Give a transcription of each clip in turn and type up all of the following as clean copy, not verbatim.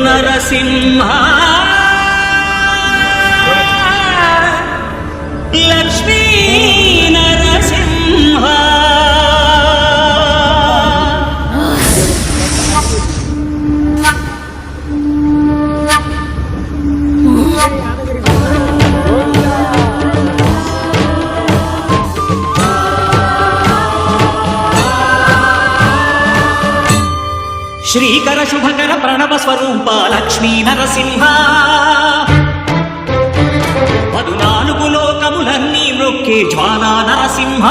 నరసింహ లక్ష్మీ నరసింహ శ్రీకర శుభకర ప్రణవ స్వరూప లక్ష్మీ నరసింహ 14 లోకములన్నీ మ్రొక్కే జ్వాలా నరసింహ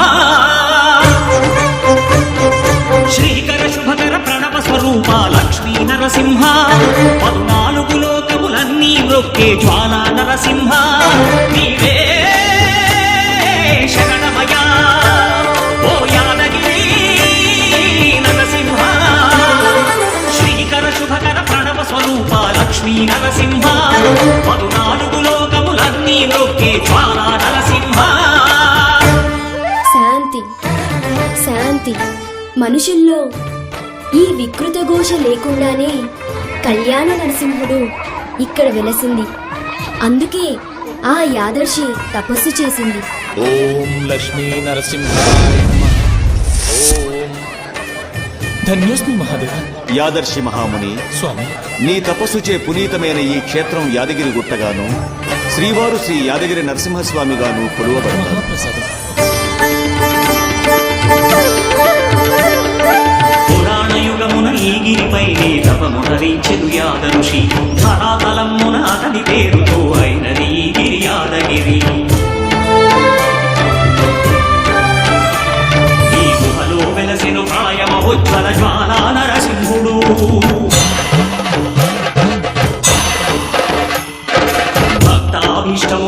శ్రీకర శుభకర ప్రణవ స్వరూప లక్ష్మీ నరసింహ 14 లోకములన్నీ మ్రొక్కే జ్వాలా నరసింహ నీవే శరణమయా ఓ యాదగిరి నరసింహ శ్రీకర శుభకర ప్రణవ స్వరూప లక్ష్మీ నరసింహ 14 లోకములన్నీ మ్రొక్కే జ్వాలా నరసింహ. శాంతి శాంతి. మనుషుల్లో ఈ వికృత ఘోష లేకుండానే కళ్యాణ నరసింహుడు ఇక్కడ వెలసింది. అందుకే ఆ యాదర్శి తపస్సు చేసింది. ఓం లక్ష్మీ నరసింహాయ నమః. ఓం ధన్యోస్మి మహాదేవ. యాదర్శి మహాముని స్వామి, నీ తపస్సుచే పునీతమైన ఈ క్షేత్రం యాదగిరి గుట్టగాను శ్రీవారు శ్రీ యాదగిరి నరసింహస్వామిగాను కొలువబడతారు. మహాప్రసాదం. పురాణయుగమున ఈ గిరిపై తపమునరించెను యాదఋషి ధరాతలమున అతని పేరుతో అయినది ఈ గిరి యాదగిరి. ఈ గుహలో వెలసెను ప్రాయమహోజ్వల జ్వాలా నరసింహుడు. భక్తాభీష్టము